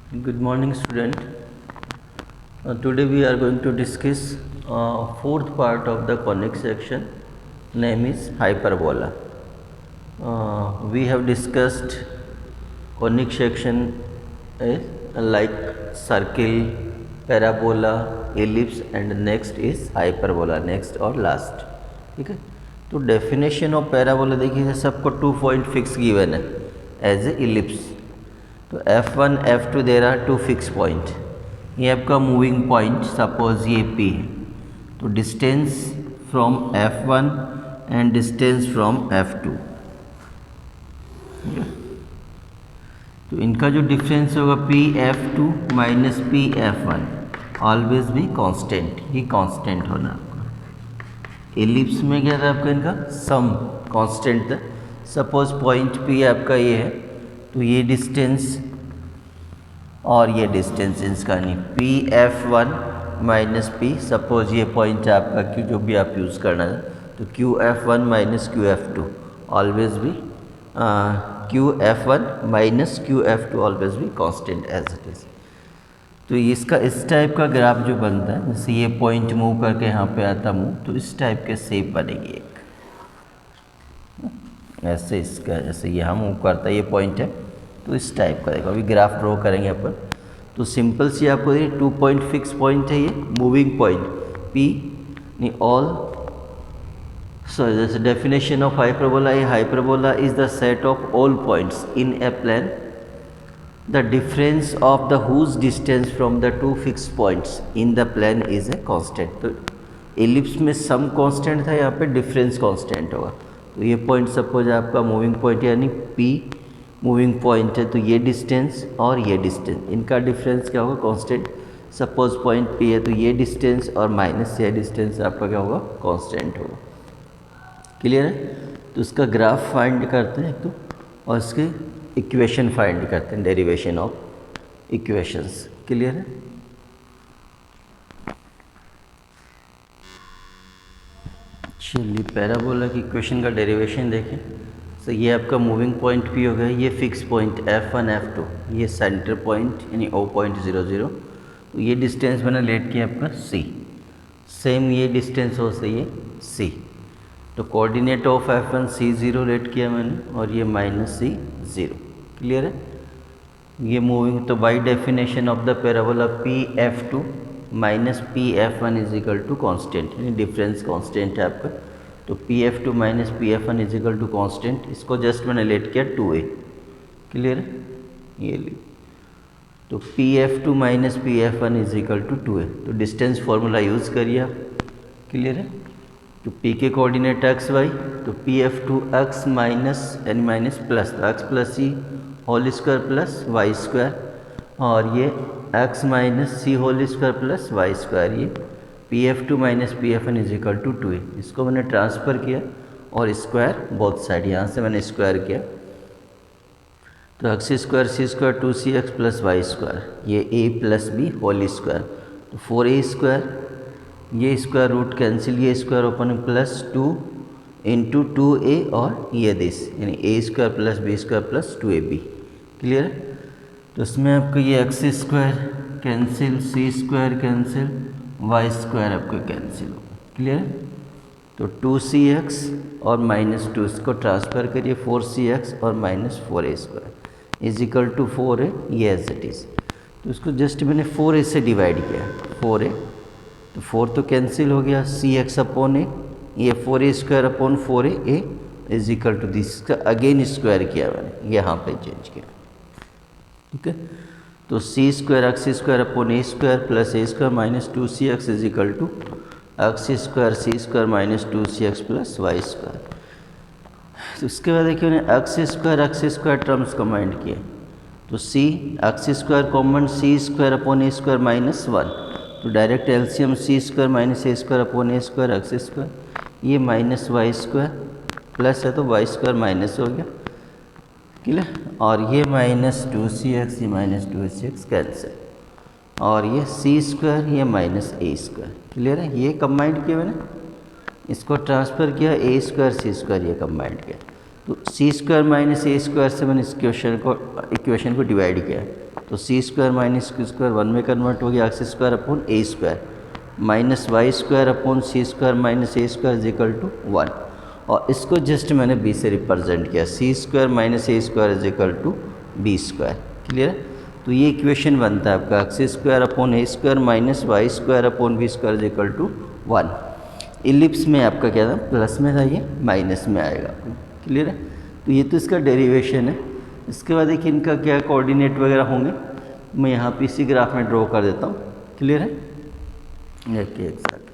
Good morning, student. Today we are going to discuss fourth part of the conic section. Name is hyperbola. We have discussed conic section is like circle, parabola, ellipse, and next is hyperbola. Next or last. ठीक है. तो definition of parabola देखिए सबको 2 point fix given है as a ellipse. तो F1 F2 there are 2 fix point. ये आपका moving point suppose ये P है. तो distance from F1 and distance from F2. तो इनका जो डिफरेंस होगा PF2 माइनस PF1 ऑलवेज भी कांस्टेंट. ही कांस्टेंट होना आपका. एलिप्स में क्या था आपका इनका सम कांस्टेंट था. सपोज पॉइंट P आपका ये है तो ये डिस्टेंस और ये डिस्टेंस इसका नहीं PF1 माइनस P. सपोज ये पॉइंट है आपका Q जो भी आप यूज़ करना है तो QF1 माइनस QF2 ऑलवेज भी QF1 माइनस QF2 ऑलवेज भी कांस्टेंट एज इट इज़. तो इसका इस टाइप का ग्राफ जो बनता है जैसे ये पॉइंट मूव करके यहाँ पे आता मूव तो इस टाइप के शेप बनेगी एक ऐसे. इसका जैसे यहाँ मूव करता है ये पॉइंट है तो इस टाइप का देखो. अभी ग्राफ ड्रॉ करेंगे अपन तो सिंपल सी आपको ये 2 पॉइंट फिक्स पॉइंट है. ये मूविंग पॉइंट P नहीं ऑल. सो जैसे definition of hyperbola. A hyperbola is the set of all points in a plane the difference of the whose distance from the two fixed points in the plane is a constant. तो ellipse में some constant था, यहाँ पे difference constant होगा. तो ये point suppose आपका moving point यानी P मूविंग पॉइंट है तो ये डिस्टेंस और ये डिस्टेंस इनका डिफरेंस क्या होगा कांस्टेंट. सपोज पॉइंट P है तो ये डिस्टेंस और माइनस ये डिस्टेंस आपका क्या होगा कांस्टेंट होगा. क्लियर है. तो उसका ग्राफ फाइंड करते हैं एक तो और इसके इक्वेशन फाइंड करते हैं डेरिवेशन ऑफ इक्वेशंस. क्लियर है. चलिए पैराबोला की इक्वेशन का डेरिवेशन देखें. तो ये आपका मूविंग पॉइंट P हो गया. ये फिक्स पॉइंट F1 F2 ये सेंटर पॉइंट यानी O.00. तो ये डिस्टेंस मैंने लेट किया आपका C. सेम ये डिस्टेंस हो सही है C. तो coordinate of F1 C0 late किया मैंने और ये माइनस C0. क्लियर है. ये मूविंग तो by definition of the parabola PF2 minus PF1 is equal to constant यानी डिफरेंस कॉन्स्टेंट है आपका. तो PF2 minus PF1 is equal to constant. इसको जस्ट मैंने लेट किया 2a. क्लियर है. ये ली तो PF2 minus PF1 is equal to 2a. तो डिस्टेंस फार्मूला यूज़ करिए आप. क्लियर है. तो P के कोऑर्डिनेट एक्स वाई तो PF2 x माइनस यानी minus plus x plus c whole square plus Y square और ये x minus c whole square plus Y square. ये PF2 minus PF1 is equal to 2a. इसको मैंने transfer किया और square both side यहाँ से मैंने स्क्वायर किया. तो एक्स स्क्वायर सी square 2cx plus Y square ये a plus b whole square. तो 4a स्क्वायर ये स्क्वायर रूट कैंसिल ये square open plus 2 into 2a और ये दिस यानी a square plus B square plus 2ab. Clear. तो इसमें आपको ये x square cancel c square cancel y square आपको कैंसिल होगा. क्लियर. तो 2cx और माइनस 2 इसको ट्रांसफ़र करिए 4cx और minus 4a square is equal to 4a. ये एज इट इज़. तो इसको जस्ट मैंने 4a से डिवाइड किया 4a. तो 4 तो कैंसिल हो गया cx अपॉन ए ये 4a square upon 4a is equal to this का अगेन स्क्वायर किया मैंने यहाँ पे चेंज किया. ठीक है. तो सी square x square upon A square plus a square minus 2cx is equal to x square C square minus 2cx plus Y square. तो उसके बाद देखिए मैंने एक्स स्क्वायर टर्म्स कम्बाइंड किए. तो सी एक्स स्क्वायर कॉमन सी स्क्वायर अपॉन ए square minus 1. तो direct LCM सी square minus ए square upon ए square x square ये minus Y square plus है तो वाई स्क्वायर माइनस हो गया. क्लियर. और ये माइनस 2cx ये माइनस 2cx कैंसिल और ये सी स्क्वायर ये माइनस ए स्क्वायर. क्लियर है. ये कंबाइंड किया मैंने इसको ट्रांसफ़र किया ए स्क्वायर सी स्क्वायर ये कंबाइंड किया. तो सी स्क्वायर माइनस ए स्क्वायर से मैंने इस इक्वेशन को डिवाइड किया. तो सी स्क्वायर माइनस क्यू स्क्वायर 1 में कन्वर्ट हो गया X square upon A square minus Y square upon C square minus A square is equal to 1। और इसको जस्ट मैंने बी से रिप्रेजेंट किया, c square minus A square is equal to b square. Clear है? तो ये equation बनता है आपका x square upon A square minus Y square upon B square is equal to 1। Ellipse में आपका क्या था, प्लस में था, ये माइनस में आएगा। क्लियर है? तो ये तो इसका डेरिवेशन है। इसके बाद देखिए इनका क्या कोऑर्डिनेट वगैरह होंगे, मैं यहाँ पे इसी ग्राफ में ड्रॉ कर देता हूँ। क्लियर है? देखिए एक साथ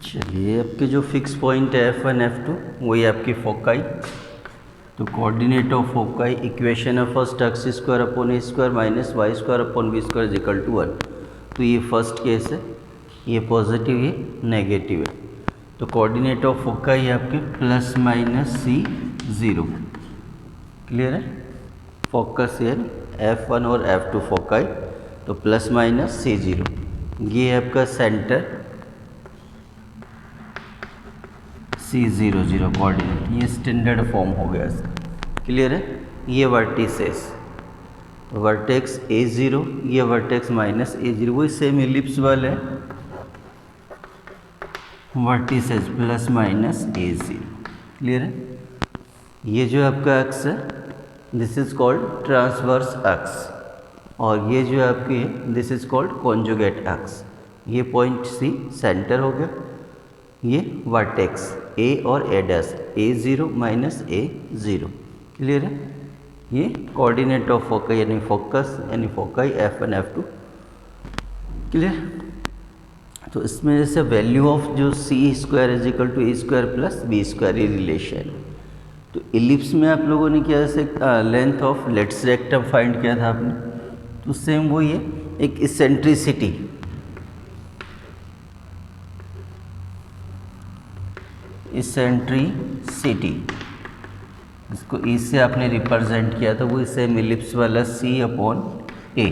चलिए, आपके जो फिक्स पॉइंट है F1 F2 वही आपकी फोकाई। तो कोऑर्डिनेट ऑफ फोकाई इक्वेशन है first X square upon A square minus Y square upon B square is equal to 1। तो ये फर्स्ट केस है, ये पॉजिटिव ये नेगेटिव है। तो कोऑर्डिनेट ऑफ फोकाई है आपके प्लस माइनस सी 0। क्लियर है? फोकस है F1 और F2 फोकाई, तो प्लस माइनस सी 0। ये है आपका सेंटर C00 कोऑर्डिनेट, ये स्टैंडर्ड फॉर्म हो गया इसका। क्लियर है? ये वर्टिसेस, वर्टेक्स A0, ये वर्टेक्स माइनस A0, वही सेम इलिप्स वाले vertices plus minus A0। Clear है? ये जो आपका एक्स है this is called transverse x, और ये जो आपकी है this is called conjugate x. ये पॉइंट C सेंटर हो गया, ये वर्टेक्स A और A dash A0 minus A0। Clear है? ये कोऑर्डिनेट ऑफ फोकाई यानी फोकस यानी फोकाई F1 F2। क्लियर? तो इसमें जैसे वैल्यू ऑफ जो सी square is equal to A square plus B square ये रिलेशन। तो इलिप्स में आप लोगों ने क्या जैसे length of latus rectum find किया था आपने, तो सेम वही है, एक इसेंट्रिसिटी, इसेंट्रिसिटी इसको ई से आपने रिप्रेजेंट किया था, वो सेम इलिप्स वाला सी अपॉन ए।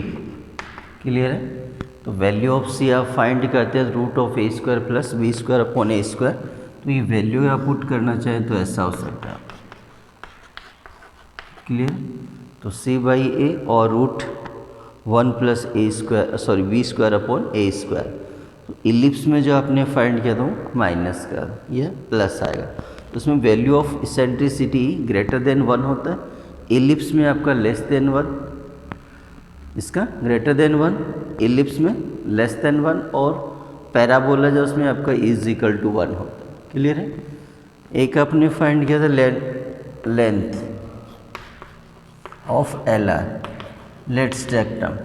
क्लियर है? तो वैल्यू ऑफ सी आप फाइंड करते हैं root of A square plus B square upon A square. तो ये वैल्यू आप पुट करना चाहें तो ऐसा हो सकता है। क्लियर? तो सी बाई ए और root 1 plus a square sorry b square upon A square. तो इलिप्स में जो आपने फाइंड किया था वो माइनस का, यह प्लस आएगा। तो उसमें value of eccentricity greater than 1 होता है, इलिप्स में आपका लेस देन 1, इसका ग्रेटर देन 1, इलिप्स में लेस देन 1, और पैराबोला जो उसमें आपका इज इक्वल टू 1 होता है। क्लियर है? एक आपने फाइंड किया था length of L are let's rectum,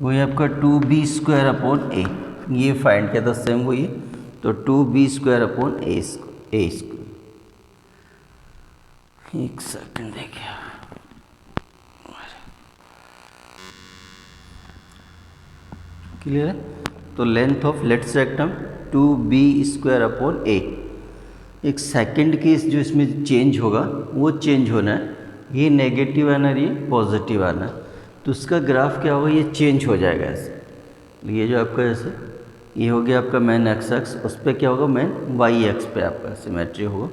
वही आपका 2b स्क्वायर अपॉन ए, ये फाइंड किया था सेम वही, तो 2b स्क्वायर अपॉन ए स्क्वायर। एक सेकंड देखिए, क्लियर है? तो length of latus rectum 2b square upon a. एक सेकंड केस जो इसमें चेंज होगा वो चेंज होना है, ये नेगेटिव आना है, ये पॉजिटिव आना है। तो उसका ग्राफ क्या होगा, ये चेंज हो जाएगा ऐसे। ये जो आपका जैसे ये हो गया आपका मेन एक्स एक्स, उस पर क्या होगा मेन वाई एक्स पे आपका सिमेट्री होगा।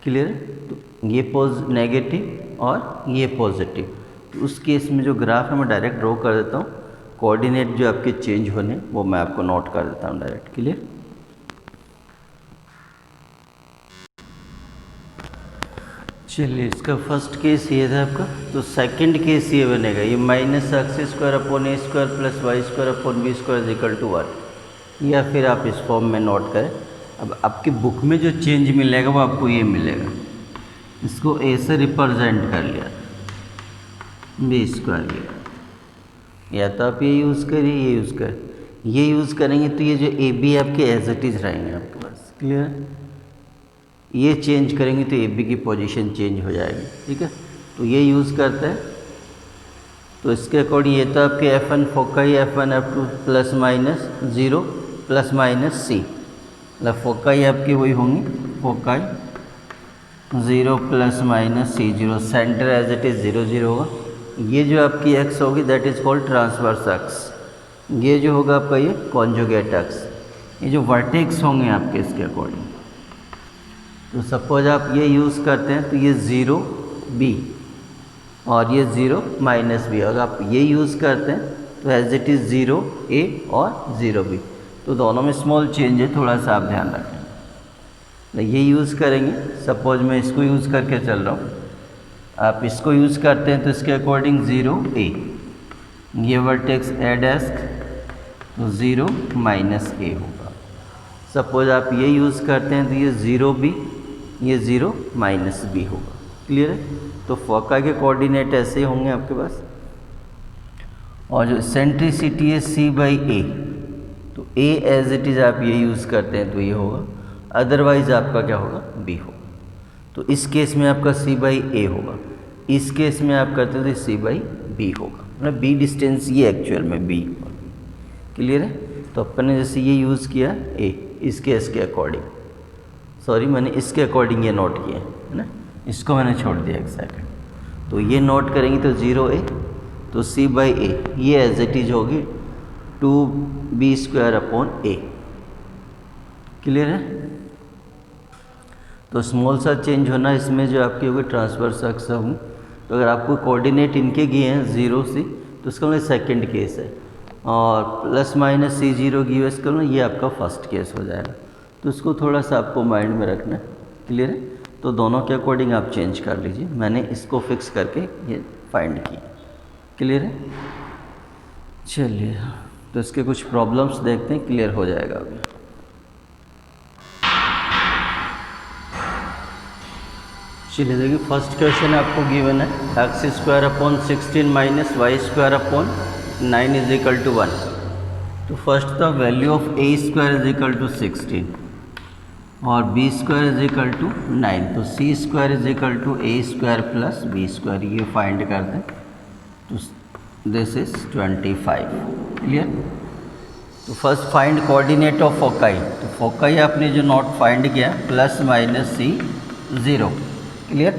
क्लियर है? तो ये नेगेटिव और ये पॉजिटिव। तो उस केस में जो ग्राफ है मैं डायरेक्ट ड्रॉ कर देता हूँ, कोऑर्डिनेट जो आपके चेंज होने वो मैं आपको नोट कर देता हूँ डायरेक्ट। क्लियर? चलिए, इसका फर्स्ट केस ये था आपका, तो सेकंड केस ये बनेगा, ये minus X square upon A square plus Y square upon B square is equal to 1, या फिर आप इस फॉर्म में नोट करें। अब आपकी बुक में जो चेंज मिलेगा वो आपको ये मिलेगा, इसको ए से रिप्रेजेंट कर लिया, बी स्क्वायर लिया, या तो आप ये यूज़ करिए, ये यूज़ करें, ये यूज़ करेंगे तो ये जो ए बी आपके एज इट इज़ रहेंगे आपके पास। क्लियर? ये चेंज करेंगे तो ए बी की पोजीशन चेंज हो जाएगी। ठीक है? तो ये यूज़ करते हैं, तो इसके अकॉर्डिंग ये तो आपके F1 foci F1 F2 plus minus 0 plus minus c, मतलब फोकाई आपकी वही होंगी, foci 0 plus minus C 0, centre as it is 0 0 होगा। ये जो आपकी एक्स होगी that is called transverse axis, ये जो होगा आपका ये कॉन्जुगेट एक्स। ये जो वर्टेक्स होंगे आपके इसके अकॉर्डिंग, तो सपोज आप ये यूज़ करते हैं तो ये 0 B और ये 0 माइनस बी। अगर आप ये यूज़ करते हैं तो एज इट इज़ 0 ए और 0 बी, तो दोनों में स्मॉल चेंज है, थोड़ा सा आप ध्यान रखें। ये यूज़ करेंगे, सपोज मैं इसको यूज़ करके चल रहा हूँ, आप इसको यूज़ करते हैं तो इसके अकॉर्डिंग 0 ए, ये वर्टेक्स ए डेस्क तो 0 माइनस ए होगा। सपोज आप ये यूज़ करते हैं तो ये 0 बी, ये 0 माइनस बी होगा। क्लियर है? तो फोका के कोऑर्डिनेट ऐसे होंगे आपके पास। और जो सेंट्रिसिटी है सी बाई ए, तो ए एज इट इज़ आप ये यूज़ करते हैं तो ये होगा, अदरवाइज आपका क्या होगा, बी होगा। तो इस केस में आपका सी बाई ए होगा, इस केस में आप करते थे सी बाई बी होगा, मतलब बी डिस्टेंस ये एक्चुअल में बी। क्लियर है? तो अपन ने जैसे ये यूज़ किया ए, इस केस के अकॉर्डिंग, सॉरी मैंने इसके अकॉर्डिंग ये नोट किया है ना, इसको मैंने छोड़ दिया एक सेकंड। तो ये नोट करेंगे तो 0 ए, तो सी बाई ए ये एज इट इज होगी 2b² अपॉन ए। क्लियर है? तो स्मॉल सा चेंज होना इसमें जो आपकी होगी ट्रांसवर्स एक्स होगी। तो अगर आपको कोऑर्डिनेट इनके दिए हैं 0 से, तो इसका मतलब सेकंड केस है, और प्लस माइनस C0 की यूज़ करो, ये आपका फर्स्ट केस हो जाएगा। तो इसको थोड़ा सा आपको माइंड में रखना है। क्लियर है? तो दोनों के अकॉर्डिंग आप चेंज कर लीजिए, मैंने इसको फिक्स करके ये फाइंड किया। क्लियर है? चलिए, तो इसके कुछ प्रॉब्लम्स देखते हैं, क्लियर हो जाएगा अभी। चलिए देखिए, फर्स्ट क्वेश्चन आपको गिवन है x² upon 16 minus y² upon 9 is equal to 1। तो first the value of a² is equal to 16 और b² इज इक्वल टू 9, तो c² is equal to a² plus b², ये फाइंड कर दें तो this is 25। Clear? तो first find coordinate of foci, तो foci आपने जो नोट फाइंड किया प्लस माइनस C0। क्लियर?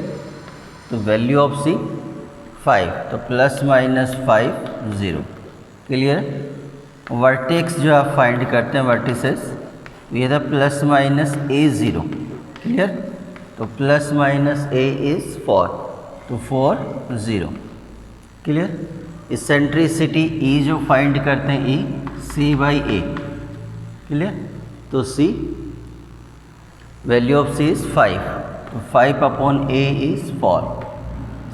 तो वैल्यू ऑफ C 5, तो प्लस माइनस 5 0। क्लियर? वर्टेक्स जो आप फाइंड करते हैं वर्टिसेस, ये था प्लस माइनस A0। क्लियर? तो प्लस माइनस A इज़ 4, तो 4 0। क्लियर? इसेंट्रिसिटी E जो फाइंड करते हैं E C by A। Clear? तो C value of C is 5, तो 5 upon A is 4,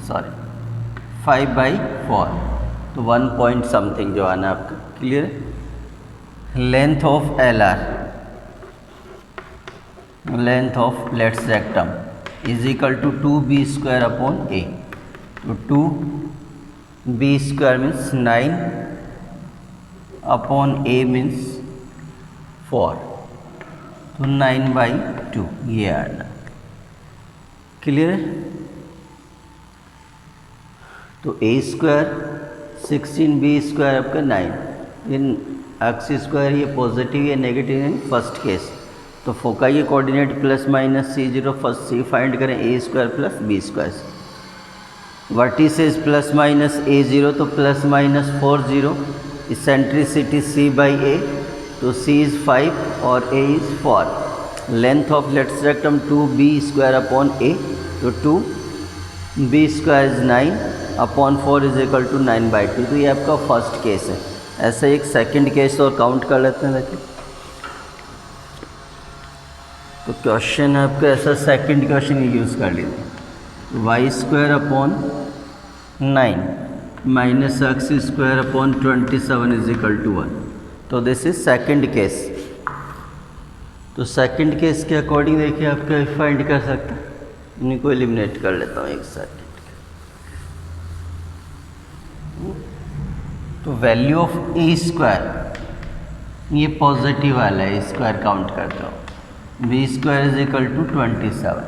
sorry 5 by 4, तो 1 पॉइंट समथिंग जो आना आपका। Clear? Length of LR, length of latus rectum is equal to 2b² upon A, तो 2b² means 9 upon A means 4, तो 9/2 ये आना। Clear है? तो A² 16 b² आपका 9, इन x² ये पॉजिटिव या नेगेटिव है फर्स्ट केस। तो फोकाई के coordinate plus minus C0, first C find करें A² plus b²। Vertices plus minus A0, तो plus minus 4 0। Eccentricity C by A, तो C इज़ 5 और A is 4। Length of latus rectum 2b² upon A, तो 2b² is 9 upon 4 is equal to 9/2, तो ये आपका first case है। ऐसे एक सेकंड केस और काउंट कर लेते हैं। देखिए, तो क्वेश्चन आपका ऐसा सेकंड क्वेश्चन यूज़ कर लीजिए, y² upon 9 minus x² upon 27 is equal to 1, तो दिस इज सेकंड केस। तो सेकंड केस के अकॉर्डिंग देखिए आप क्या फाइंड कर सकते हैं, इन्हीं को एलिमिनेट कर लेता हूँ एक सेकंड। तो वैल्यू ऑफ A² ये पॉजिटिव वाला है, A² काउंट करता हूँ, b² इज इक्वल टू 27,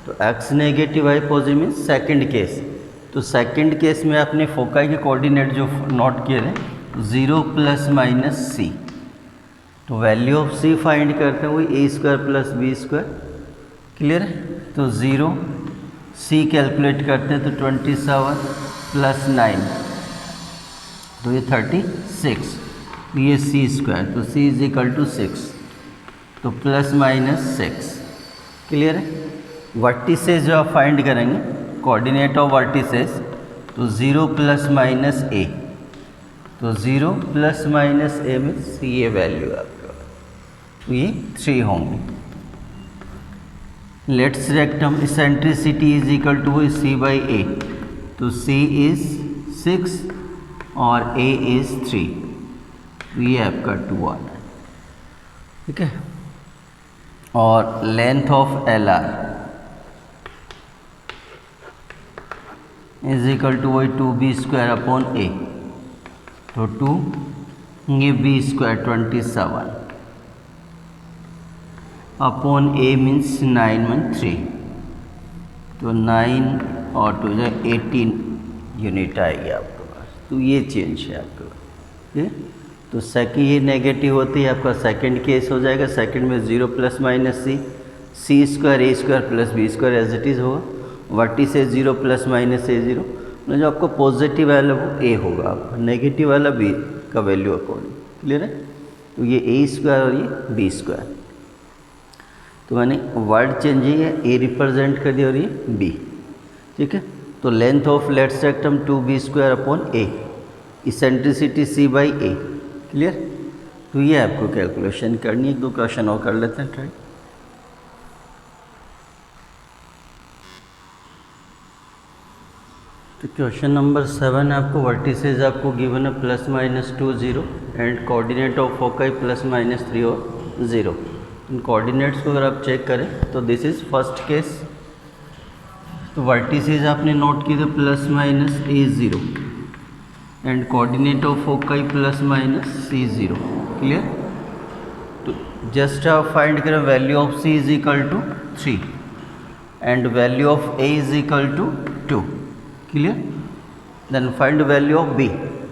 तो x negative y positive means second case. तो सेकंड केस में आपने फोकाई के कोऑर्डिनेट जो नोट किए थे 0 प्लस माइनस C, तो वैल्यू ऑफ C फाइंड करते हैं वही A² प्लस b²। क्लियर है? तो 0 C कैलकुलेट करते हैं तो 27 प्लस 9, तो ये 36, ये C², तो C इज इक्वल टू 6, तो प्लस माइनस 6। क्लियर है? वर्टिसेस जो आप फाइंड करेंगे, कोऑर्डिनेट ऑफ वर्टिसेस तो 0 प्लस माइनस ए, तो 0 प्लस माइनस ए मीन्स ये वैल्यू आपका, तो ये 3 होंगे। Latus rectum eccentricity is equal to c by a, तो सी इज 6 और ए इज 3, तो ये आपका 2 आना है, ठीक है। और length of L R is equal to वही 2b² अपॉन ए, तो 2 ये b² 27 अपॉन ए मीन्स 9 तो 9 और 2 18 यूनिट आएगी आपके पास, तो ये चेंज है आपके पास, ठीक है। तो सेकंड ये नेगेटिव होती है आपका सेकंड केस हो जाएगा। सेकंड में 0 plus minus C square A square plus B square as it is होगा, वर्टिसेस 0 प्लस माइनस ए 0, जो आपको पॉजिटिव वाला वो ए होगा, आपका नेगेटिव वाला बी का वैल्यू अकॉर्डिंग, क्लियर है। तो ये ए स्क्वायर और ये बी स्क्वायर, तो मैंने वर्ड चेंज ही है, ए रिप्रेजेंट कर दिया और ये बी, ठीक है। तो length of latus rectum 2b² upon A, eccentricity C by A, clear. तो ये आपको कैलकुलेशन करनी है, 1-2 क्वेश्चन और कर लेते हैं ट्राई। तो क्वेश्चन नंबर 7 आपको वर्टिसेस आपको गिवन है plus minus 2 0 and coordinate of foci plus minus 3 और 0। इन कोऑर्डिनेट्स को अगर आप चेक करें तो दिस इज़ फर्स्ट केस, तो वर्टिसेस आपने नोट किए थे plus minus A 0 and coordinate of foci plus minus C 0, clear. तो जस्ट आप फाइंड करें value of C is equal to 3 and value of A is equal to 2, clear. Then find the value of b.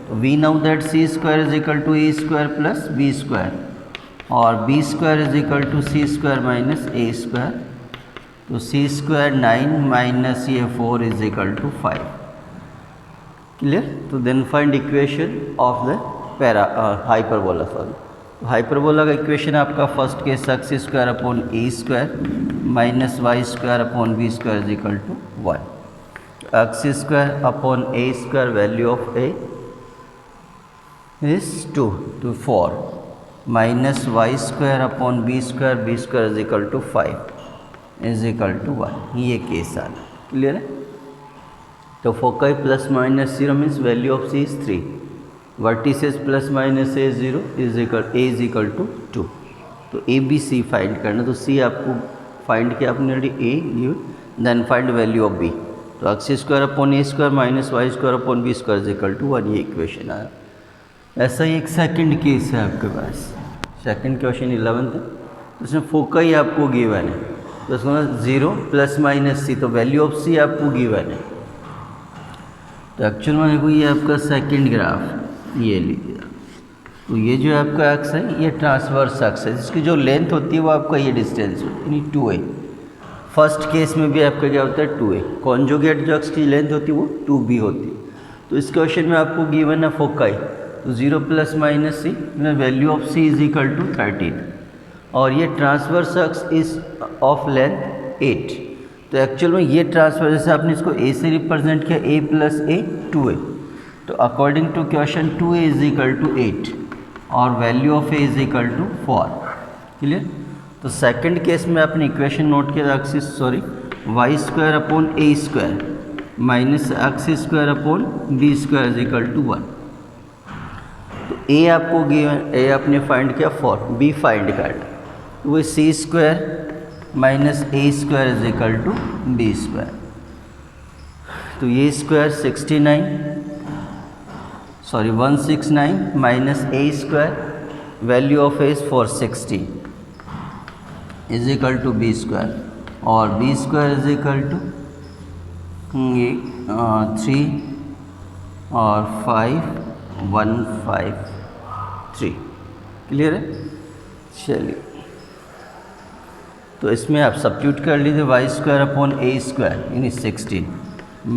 So we know that c square is equal to a square plus b square, or b square is equal to c square minus a square. तो c square 9 minus ये 4 is equal to 5, clear. तो then find equation of the hyperbola. तो hyperbola का equation आपका first case X square upon A square minus Y square upon B square is equal to 1। X square upon A square value of A is 2 to 4 minus Y square upon B square is equal to 5 is equal to 1, ये case आना, clear है। तो foci plus minus 0 means value of C is 3, vertices plus minus A 0 is equal to 2। तो A B C find करना, तो सी आपको find किया आपने already a, then find value of b. तो x square upon A square minus Y square upon B square is equal to 1, ये equation आया। ऐसा ही एक सेकंड केस है आपके पास, सेकंड क्वेश्चन 11 है, तो उसमें फोकाई आपको गिवन है, तो उसमें 0 प्लस माइनस सी, तो वैल्यू ऑफ सी आपको गिवन है। तो एक्चुअल में देखो ये आपका सेकंड ग्राफ ये लीजिए, तो ये जो आपका एक्स है ये ट्रांसवर्स एक्स है, जिसकी जो लेंथ होती है वो आपका ये डिस्टेंस होती है 2a। फर्स्ट केस में भी आपका क्या होता है 2a, कॉन्जुगेट जो एक्स की लेंथ होती है वो 2b होती है। तो इस क्वेश्चन में आपको गिवन है फोकाई, तो 0 प्लस माइनस सी में value of C is equal to 13, और ये transverse axis is of length 8। तो एक्चुअल में ये ट्रांसफर, जैसे आपने इसको a से रिप्रेजेंट किया a प्लस a 2a, तो according to question 2a is equal to 8 और value of a is equal to 4, clear. तो सेकंड केस में आपने इक्वेशन नोट किया axis Y square upon A square minus X square upon B square is equal to 1। तो ए आपको given, ए आपने find किया 4, B find करना, तो वो c square minus A square is equal to b square. तो ये square 169 minus A square value of A is 460 is equal to b square, और b square is equal to 3 और 5 153, clear है। चलिए तो इसमें आप सब्स्टिट्यूट कर लीजिए वाई स्क्वायर अपॉन ए स्क्वायर यानी 16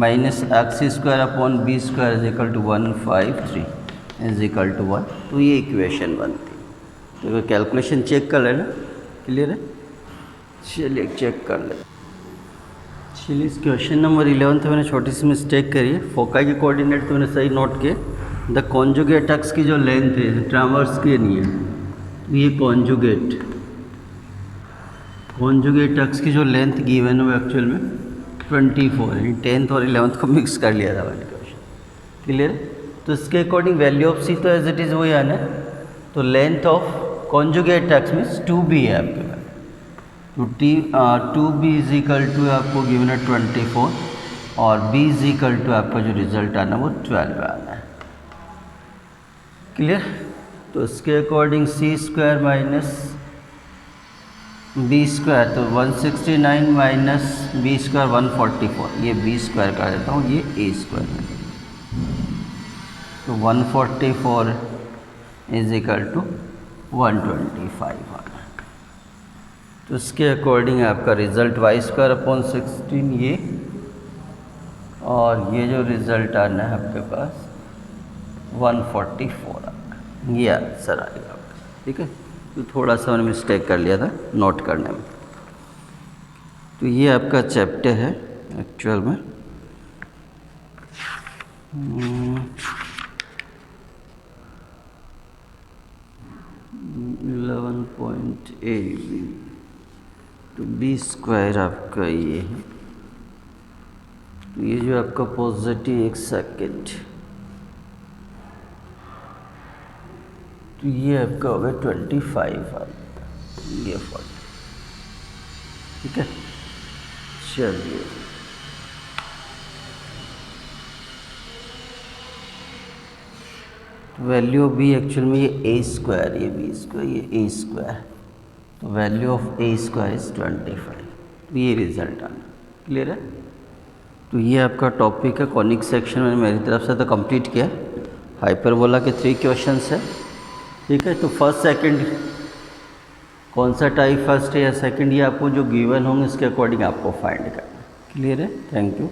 minus X square upon B square is equal to 153 is equal to 1, तो ये इक्वेशन बनती है। तो कैलकुलेशन चेक कर लेना, क्लियर है। चलिए चेक कर ले। चलिए इस क्वेश्चन नंबर 11 मैंने छोटी सी मिस्टेक करी है। फोकाई के कोऑर्डिनेट तो मैंने सही नोट किए। द कॉन्जुगेट एक्स की जो लेंथ है ट्रावर्स की नहीं है, ये कॉन्जुगेट एक्स की जो लेंथ गिवन है एक्चुअल में 24 है। 10th और 11th को मिक्स कर लिया था मैंने क्वेश्चन। क्लियर? तो इसके अकॉर्डिंग वैल्यू ऑफ सी तो एज इट इज़ वही आना है। तो length of conjugate axis means 2b है आपके पास। तो two B is equal to आपको गिवन है 24 और b इज इक्वल टू आपका जो रिजल्ट आना वो 12 आना है। क्लियर? तो इसके according C square minus B square, तो 169 माइनस बी स्क्वायर 144, ये बी स्क्वायर कर देता हूँ, ये ए स्क्वायर। तो 144 इज इक्वल टू 125 आना। तो इसके अकॉर्डिंग आपका रिज़ल्ट वाई स्क्वायर अपॉन 16 ये, और ये जो रिज़ल्ट आना है आपके पास 144 आना, ये आंसर आएगा आपका। ठीक है? तो थोड़ा सा मैंने मिस्टेक कर लिया था नोट करने में। तो ये आपका चैप्टर है एक्चुअल में 11.8। तो बी स्क्वायर आपका ये है। तो ये जो आपका पॉजिटिव, एक सेकेंड, तो ये आपका होगा 25 ये 40। ठीक है? चलिए वैल्यू ऑफ बी एक्चुअल में ये ए स्क्वायर, ये बी स्क्वायर, ये ए स्क्वायर। तो value of A square is 25। तो ये रिजल्ट आना। क्लियर है? तो ये आपका टॉपिक है कॉनिक सेक्शन मैंने मेरी तरफ से तो कंप्लीट किया। हाइपरबोला के 3 क्वेश्चंस है। ठीक है? तो फर्स्ट सेकंड कौन सा टाइप फर्स्ट है या सेकंड, ये आपको जो गिवन होंगे इसके अकॉर्डिंग आपको फाइंड करना। क्लियर है? Thank you.